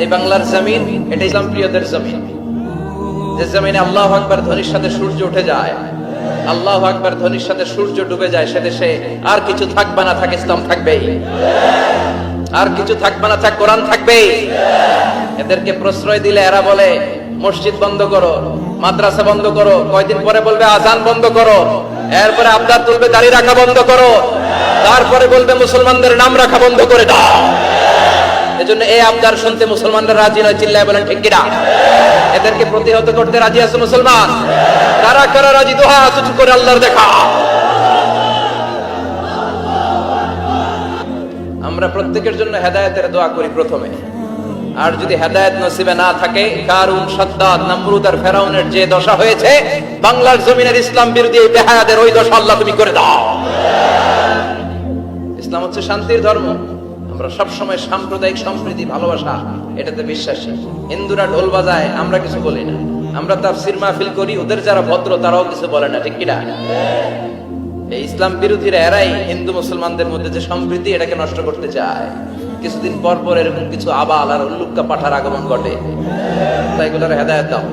এই বাংলার জমিন এটা ইসলাম প্রিয়দের জমিন, যে জমিনে আল্লাহু আকবার ধ্বনির সাথে সূর্য উঠে যায়, আল্লাহু আকবার ধ্বনির সাথে সূর্য ডুবে যায়, সে দেশে আর কিছু থাকবে না, থাক ইসলাম থাকবেই। আর কিছু থাকবে না, থাক কোরআন থাকবেই। এদেরকে প্রশ্রয় দিলে এরা বলে মসজিদ বন্ধ করো, মাদ্রাসা বন্ধ করো, কয়দিন পরে বলবে আজান বন্ধ করো, এরপরে আবদার তুলবে দাড়ি রাখা বন্ধ করো, তারপরে বলবে মুসলমানদের নাম রাখা বন্ধ করে দাও। এজন্য এই আবদার শুনতে মুসলমানরা রাজি নয়, চিল্লায় বলেন ঠিক কিনা? এদেরকে প্রতিহত করতে রাজি আছে মুসলমান? কারা কারা রাজি? দোহা উঁচু করে আল্লাহর দেখা। আমরা প্রত্যেকের জন্য হেদায়েতের দোয়া করি প্রথমে, আর যদি হেদায়েত নসিবে না থাকে, কারুন, সাদ্দাদ, নমরুদ আর ফেরাউনের যে দশা হয়েছে, বাংলার জমিনের ইসলাম বিরোধী এই বেহায়াদের ওই দশা আল্লাহ তুমি করে দাও। ইসলাম হচ্ছে শান্তির ধর্ম। আমরা সব সময় সাম্প্রদায়িক সম্প্রীতি, ভালোবাসা এটাতে বিশ্বাসী। হিন্দুরা ঢোল বাজায়, আমরা কিছু বলি না। আমরা তাফসীর মাহফিল করি, ওদের যারা ভদ্র তারাও কিছু বলে না, ঠিক কিনা? এই ইসলাম বিরোধীরা এরাই হিন্দু মুসলমানদের মধ্যে যে সম্প্রীতি এটাকে নষ্ট করতে চায়। কিছুদিন পর পর এরকম কিছু আবাল আর উল্লুক্কা পাঠার আগমন ঘটে। তাই এগুলোর হেদায়েত দাও।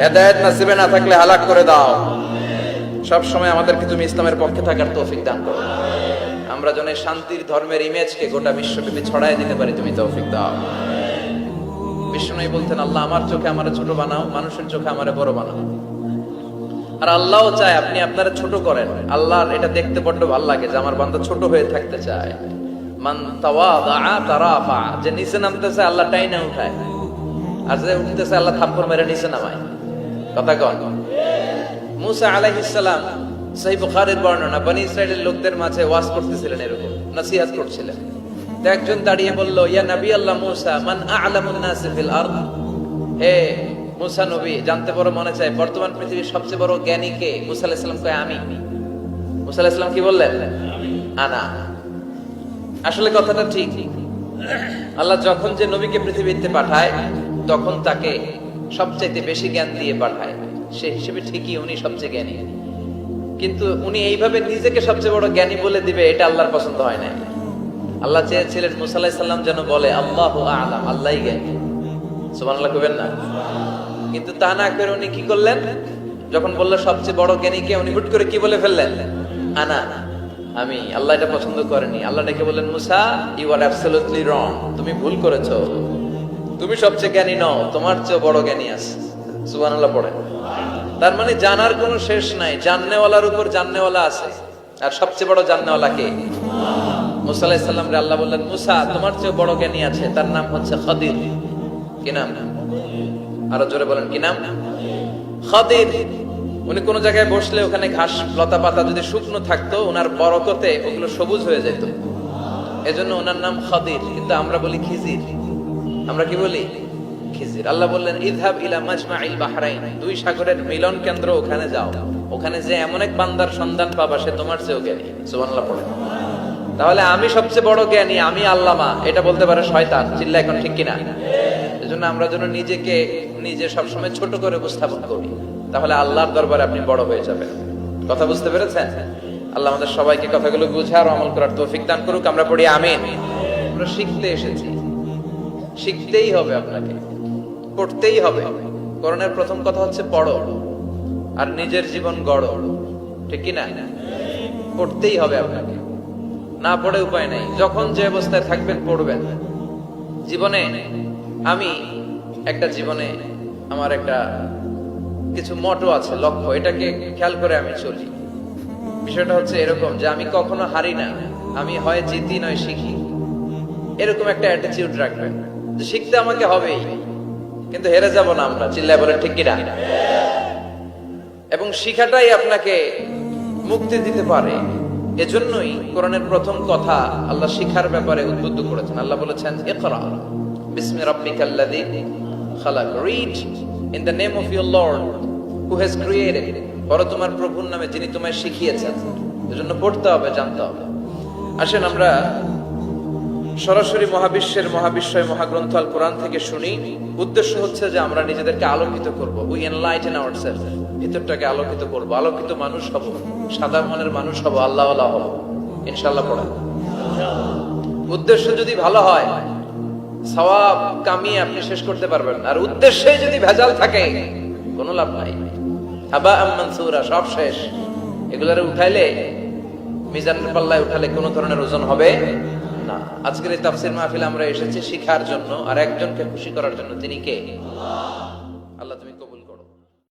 হেদায়েত নসিবে না থাকলে হালাক করে দাও। সব সময় আমাদেরকে তুমি ইসলামের পক্ষে থাকার তৌফিক দান করো। আমরা যেন শান্তির ধর্মের ইমেজকে গোটা বিশ্বব্যাপী ছড়াই দিতে পারি, তুমি তৌফিক দাও। বিষ্ণু বলতেন, আল্লাহ আমার চোখে আমারে ছোট বানাও, মানুষের চোখে আমারে বড় বানাও। আর আল্লাহও চায় আপনি আপনারা ছোট করেন। আল্লাহর এটা দেখতে বড্ড ভালো লাগে যে আমার বান্দা ছোট হয়ে থাকতে চায়। মান তাওয়াদা তারাফা, যে নিচে নামতেছে আল্লাহ টাইনা উঠায়, আর যে উঠতেছে আল্লাহ থাপ্পড় মেরে নিচে নামায়। কথা কন? মুসা আলাইহিস সালাম, সহিহ বুখারীর বর্ণনা, বনি ইসরাইলের লোকদের মাঝে ওয়াজ করতেছিলেন, এরকম নসিহত করছিলেন। তো একজন দাঁড়িয়ে বলল, ইয়া নবী আল্লাহ মুসা, মান আ'লামুন নাস ফিল আরদ। হে মুসা নবী, জানতে বড় মনে চায় বর্তমান পৃথিবীর সবচেয়ে বড় জ্ঞানী কে? মুসা আলাইহিস সালাম কয় আমি। মুসা আলাইহিস সালাম কি বললেন? আনা। আসলে কথাটা ঠিক। আল্লাহ যখন যে নবীকে পৃথিবীতে পাঠায়, তখন তাকে সবচাইতে বেশি জ্ঞান দিয়ে পাঠায়। সেই হিসেবে ঠিকই উনি সবচেয়ে জ্ঞানী, কিন্তু উনি এইভাবে নিজেকে সবচেয়ে বড় জ্ঞানী বলে দিবে, এটা আল্লাহর পছন্দ হয় না। আল্লাহ চেয়েছিলেন মুসা আলাইহিস সালাম যেন বলে আল্লাহু আ'লাম, আল্লাহই জ্ঞানী। সুবহানাল্লাহ কইবেন না? কিন্তু তা না করে উনি কি করলেন? যখন বলল সবচেয়ে বড় জ্ঞানী কে, উনি হুট করে কি বলে ফেললেন? আনা, আমি। আল্লাহ এটা পছন্দ করেনি। আল্লাহ ডেকে বললেন, মুসা, ইউ আর অ্যাবসলিউটলি রং, তুমি ভুল করেছো। তুমি সবচেয়ে জ্ঞানী নও, তোমার চেয়ে বড় জ্ঞানী আছে। সুবহানাল্লাহ পড়ে। তার মানে জানার কোনো শেষ নাই, জাননেওয়ালার উপর জাননেওয়ালা আছে। আর সবচেয়ে বড় জাননেওয়ালা কে? মুসা আলাইহিস সালাম রে আল্লাহ বললেন, মুসা, তোমার চেয়ে বড় জ্ঞানী আছে, তার নাম হচ্ছে খাদির। কি নাম? আরো জোরে বলেন, কি নাম? খাদির। উনি কোন জায়গায় বসলে ওখানে ঘাস লতা পাতা যদি শুকনো থাকতো, ওনার বরকতে ওগুলো সবুজ হয়ে যেত। এজন্য ওনার নাম খাদির। কিন্তু আমরা বলি খিজির। আমরা কি বলি? খিজির। আল্লাহ বললেন, ইযহাব ইলা মাজমাইল বাহরাইন, দুই সাগরের মিলন কেন্দ্র, ওখানে যাও। ওখানে যে এমন এক বান্দার সন্ধান পাবা, সে তোমার চেয়েও জ্ঞানী। সুবহানাল্লাহ পড়ে। তাহলে আমি সবচেয়ে বড় জ্ঞানী, আমি আল্লামা, এটা বলতে পারে শয়তান। চিল্লা এখন ঠিক কিনা? এজন্য আমরা যেন নিজেকে নিজে সবসময় ছোট করে উপস্থাপন করি, তাহলে আল্লাহর দরবারে আপনি বড় হয়ে যাবেন। কথা বুঝতে পেরেছেন? আল্লাহ আমাদের সবাইকে কথাগুলো বুঝে আর আমল করার তৌফিক দান করুক। আমরা পড়ি আমিন। আমরা শিখতে এসেছি, শিখতেই হবে, আপনাকে পড়তেই হবে। কোরআনের প্রথম কথা হচ্ছে পড়ো, আর নিজের জীবন গড়ো। ঠিক কিনা? পড়তেই হবে আপনাকে, না পড়ে উপায় নাই। যখন যে অবস্থায় থাকবেন পড়বেন। জীবনে আমি জীবনে আমার একটা কিছু মটো আছে, লক্ষ্য, এটাকে খেয়াল করে আমি চলি। বিষয়টা হচ্ছে এরকম যে আমি কখনো হারি না, আমি হয় জিতি নয় শিখি। এরকম একটা অ্যাটিটিউড রাখবেন যে শিখতে আমাকে হবেই, কিন্তু হেরে যাব না আমরা। চিল্লায় বলেন ঠিক কিনা? এবং শিখাটাই আপনাকে মুক্তি দিতে পারে। এজন্যই কোরআনের প্রথম কথা আল্লাহ শিখার ব্যাপারে উদ্বুদ্ধ করেছেন। আল্লাহ বলেছেন, ইকরা বিসমি রাব্বিকাল্লাযী খালাক, read in the name of your lord who has created, পড়ো তোমার প্রভুর নামে যিনি তোমায় শিখিয়েছেন। এজন্য পড়তে হবে, জানতে হবে। আসেন আমরা সরাসরি মহাবিশ্বয় মহাগ্রন্থ আল কোরআন থেকে শুনি। উদ্দেশ্য হচ্ছে যে আমরা নিজেদেরকে আলোকিত করব। উই এনলাইটেন আওয়ারসেলফ, ভিতরটাকে আলোকিত করব, আলোকিত মানুষ হব, সাদা মনের মানুষ হব, আল্লাহওয়ালা হব ইনশাআল্লাহ। পড়া উদ্দেশ্য যদি ভালো হয়, সওয়াব কামিয়ে আপনি শেষ করতে পারবেন না। আর উদ্দেশ্যে যদি ভেজাল থাকে কোনো লাভ নাই, হাবা মানসুরা, সব শেষ। এগুলারে উঠাইলে, মিজানের পাল্লায় উঠালে কোনো ধরনের ওজন হবে না। আজকের এই তাফসীর মাহফিল আমরা এসেছি শিখার জন্য আর একজনকে খুশি করার জন্য। তিনি কে? আল্লাহ তুমি কবুল